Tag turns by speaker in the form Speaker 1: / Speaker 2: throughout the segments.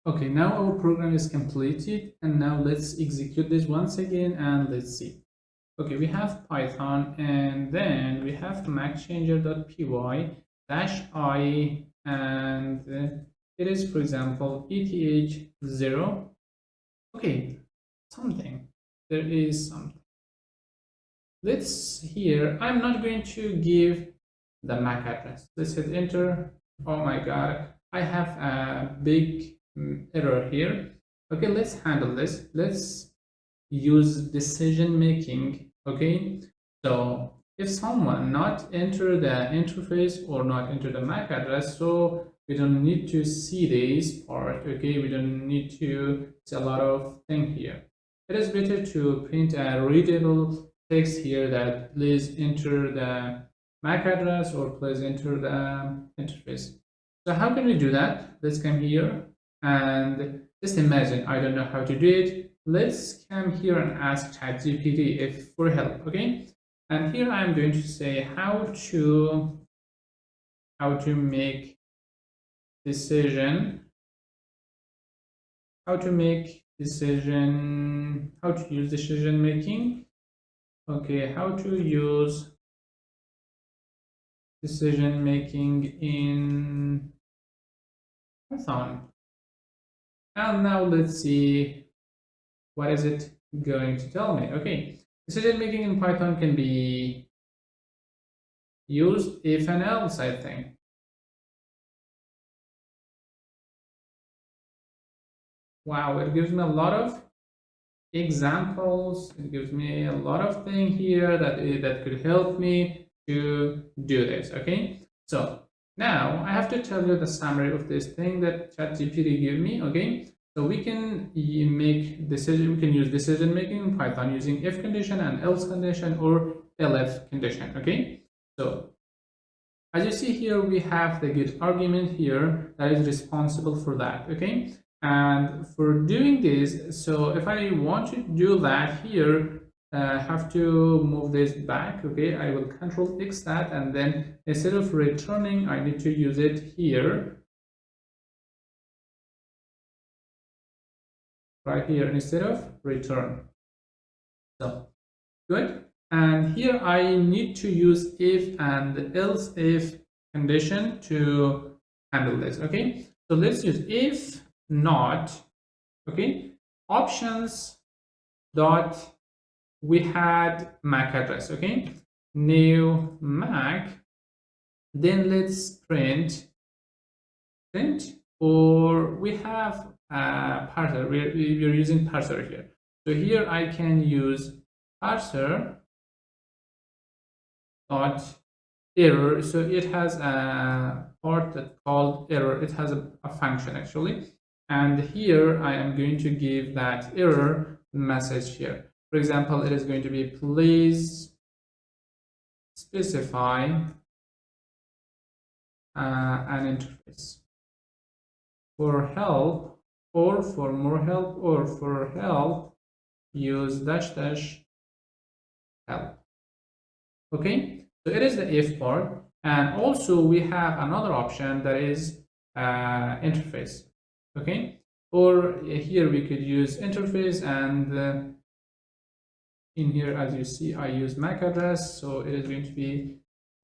Speaker 1: Okay, now our program is completed, and now let's execute this once again and let's see. Okay, we have Python, and then we have macchanger.py dash I, and it is, for example, ETH0. Okay, something. There is something. Let's here, I'm not going to give the MAC address. Let's hit enter. Oh my God, I have a big error here. Okay, let's handle this. Let's use decision making. Okay, so if someone not enter the interface or not enter the MAC address, so we don't need to see this part. Okay, we don't need to see a lot of thing here. It is better to print a readable text here that please enter the MAC address or please enter the interface. So how can we do that? Let's come here and just imagine I don't know how to do it. Let's come here and ask ChatGPT if for help, okay? And here I'm going to say how to make decision, how to use decision making. Okay, how to use decision making in Python. And now let's see what is it going to tell me. Okay, decision making in Python can be used if and else, I think. Wow, it gives me a lot of examples. It gives me a lot of things here that could help me to do this. Okay, so now I have to tell you the summary of this thing that ChatGPT gave me. Okay, so we can make decision. We can use decision making in Python using if condition and else condition or elif condition. Okay, so as you see here, we have the get argument here that is responsible for that. Okay, and for doing this, so if I want to do that here, have to move this back. Okay, I will control X that, and then instead of returning, I need to use it here, right here, instead of return. So good. And here I need to use if and else if condition to handle this. Okay, so let's use if not, okay, options dot we had MAC address. Okay, new MAC, then let's print, or we have a parser. We're using parser here. So here I can use parser dot error. So it has a part that called error. It has a function actually, and here I am going to give that error message here. For example, it is going to be please specify an interface for help, or for more help, or for help use dash dash help. Okay, so it is the if part, and also we have another option that is interface. Okay, or here we could use interface, and in here, as you see, I use MAC address, so it is going to be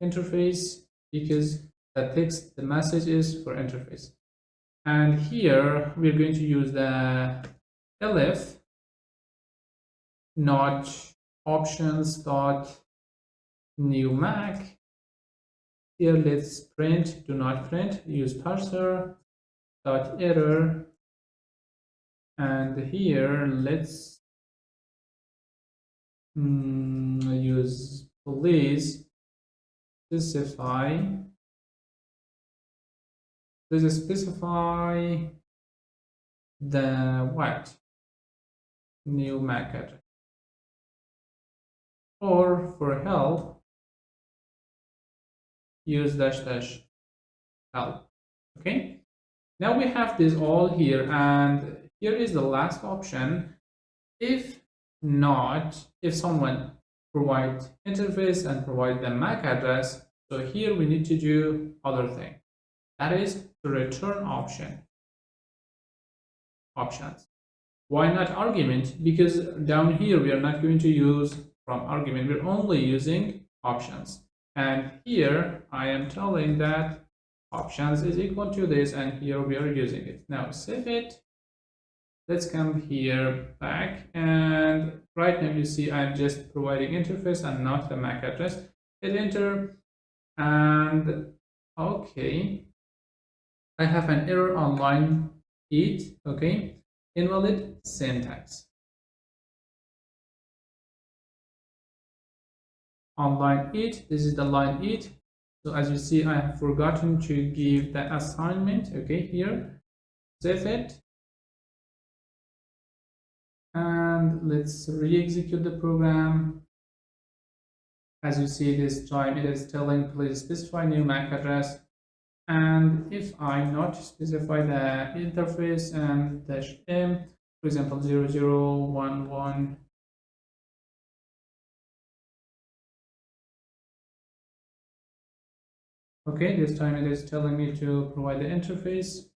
Speaker 1: interface because the text, the message is for interface. And here we're going to use the elif not options dot new MAC. Here let's print, do not print, use parser dot error, and here let's use please specify the what new MAC address, or for help use dash dash help. Okay, now we have this all here, and here is the last option. If someone provide interface and provide the MAC address, so here we need to do other thing, that is to return option. options. Why not argument? Because down here we are not going to use from argument, we're only using options. And here I am telling that options is equal to this, and here we are using it. Now save it. Let's come here back, and right now you see I'm just providing interface and not the MAC address. Hit enter, and okay, I have an error on line 8. Okay, invalid syntax. On line 8, this is the line 8. So as you see, I have forgotten to give the assignment. Okay, here, save it. And let's re-execute the program. As you see, this time it is telling please specify new MAC address. And if I not specify the interface and -m, for example 0011, okay, this time it is telling me to provide the interface.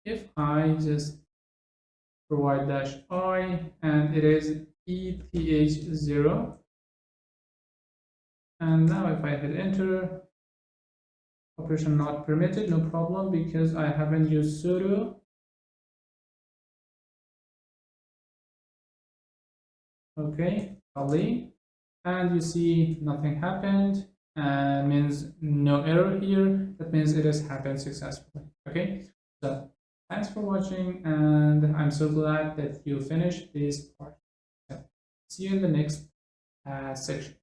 Speaker 1: If I just provide -i and it is ETH0, and now if I hit enter, operation not permitted, no problem, because I haven't used sudo. Okay, Ali, and you see nothing happened, and means no error here. That means it has happened successfully. Okay, so thanks for watching, and I'm so glad that you finished this part. So, see you in the next section.